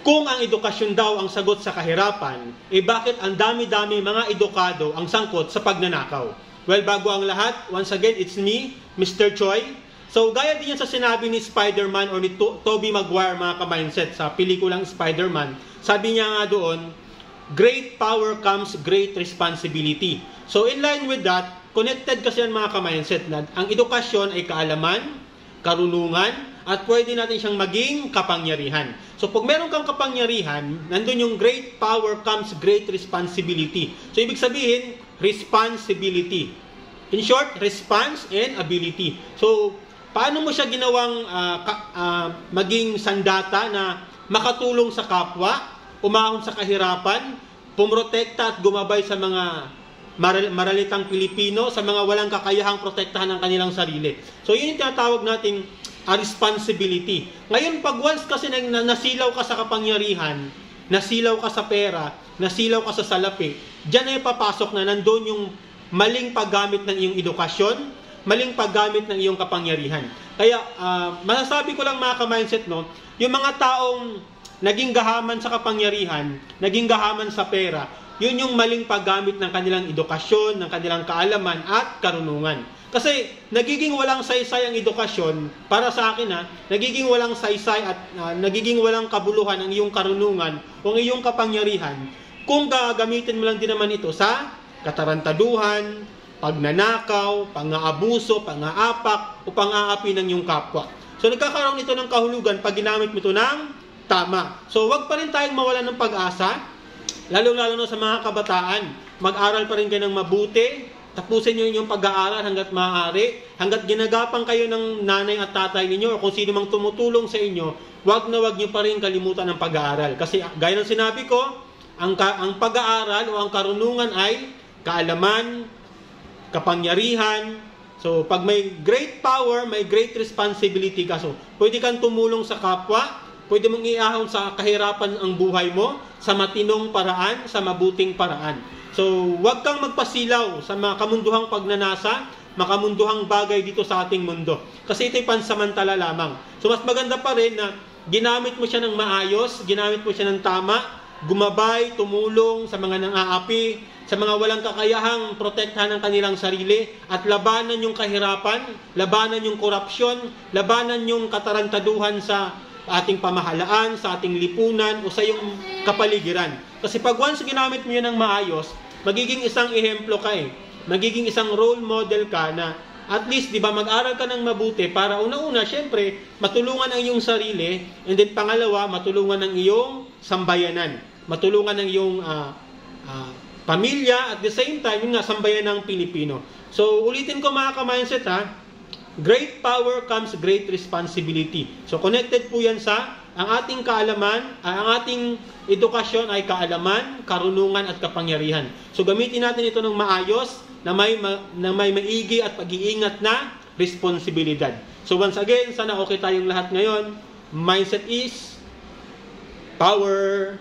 Kung ang edukasyon daw ang sagot sa kahirapan, bakit ang dami-dami mga edukado ang sangkot sa pagnanakaw? Well, bago ang lahat, once again, it's me, Mr. Choi. So, gaya din yan sa sinabi ni Spider-Man or ni Tobey Maguire, mga ka-mindset, sa pelikulang Spider-Man. Sabi niya nga doon, great power comes great responsibility. So, in line with that, connected kasi yan, mga ka-mindset, na ang edukasyon ay kaalaman, karunungan, at pwede natin siyang maging kapangyarihan. So, pag meron kang kapangyarihan, nandun yung great power comes great responsibility. So, ibig sabihin, responsibility. In short, response and ability. So, paano mo siya ginawang maging sandata na makatulong sa kapwa, umahon sa kahirapan, pumrotekta at gumabay sa mga maralitang Pilipino, sa mga walang kakayahang protektahan ng kanilang sarili. So, yun yung tinatawag nating responsibility. Ngayon, pag once kasi nasilaw ka sa kapangyarihan, nasilaw ka sa pera, nasilaw ka sa salapi, dyan ay papasok na nandun yung maling paggamit ng iyong edukasyon, maling paggamit ng iyong kapangyarihan. Kaya, masasabi ko lang, mga ka-mindset, no, yung mga taong naging gahaman sa kapangyarihan, naging gahaman sa pera, yun yung maling paggamit ng kanilang edukasyon, ng kanilang kaalaman at karunungan. Kasi nagiging walang saysay ang edukasyon, para sa akin nagiging walang saysay at nagiging walang kabuluhan ang iyong karunungan o ang iyong kapangyarihan kung gagamitin mo lang din naman ito sa katarantaduhan, pagnanakaw, pang-aabuso, pang-aapak o pang-aapi ng iyong kapwa. So nagkakaroon ito ng kahulugan pag ginamit mo ito ng tama. So wag pa rin tayong mawalan ng pag-asa, lalo-lalo na sa mga kabataan. Mag-aral pa rin kayo ng mabuti, tapusin nyo yung pag-aaral hanggat maaari, hanggat ginagapang kayo ng nanay at tatay ninyo o kung sino mang tumutulong sa inyo, wag na wag nyo pa rin kalimutan ng pag-aaral. Kasi gaya ng sinabi ko, ang pag-aaral o ang karunungan ay kaalaman, kapangyarihan. So, pag may great power, may great responsibility ka. So, pwede kang tumulong sa kapwa, pwede mong iahon sa kahirapan ang buhay mo, sa matinong paraan, sa mabuting paraan. So, huwag kang magpasilaw sa mga kamunduhang pagnanasa, makamunduhang bagay dito sa ating mundo. Kasi ito'y pansamantala lamang. So, mas maganda pa rin na ginamit mo siya ng maayos, ginamit mo siya ng tama, gumabay, tumulong sa mga nang-aapi, sa mga walang kakayahang protektahan ng kanilang sarili, at labanan yung kahirapan, labanan yung korupsyon, labanan yung katarantaduhan sa ating pamahalaan, sa ating lipunan, o sa iyong kapaligiran. Kasi pag once ginamit mo yan ng maayos, magiging isang ehemplo ka magiging isang role model ka na at least, di ba, mag-aral ka ng mabuti para una-una, syempre, matulungan ang iyong sarili, and then pangalawa, matulungan ang iyong sambayanan, matulungan ang iyong pamilya, at the same time, yung sambayan ng Pilipino. So, ulitin ko, mga ka-mindset, great power comes great responsibility. So, connected po yan sa ang ating kaalaman, ang ating edukasyon ay kaalaman, karunungan at kapangyarihan. So, gamitin natin ito ng maayos, na may maigi at pag-iingat na responsibilidad. So, once again, sana okay tayong lahat ngayon. Mindset is power.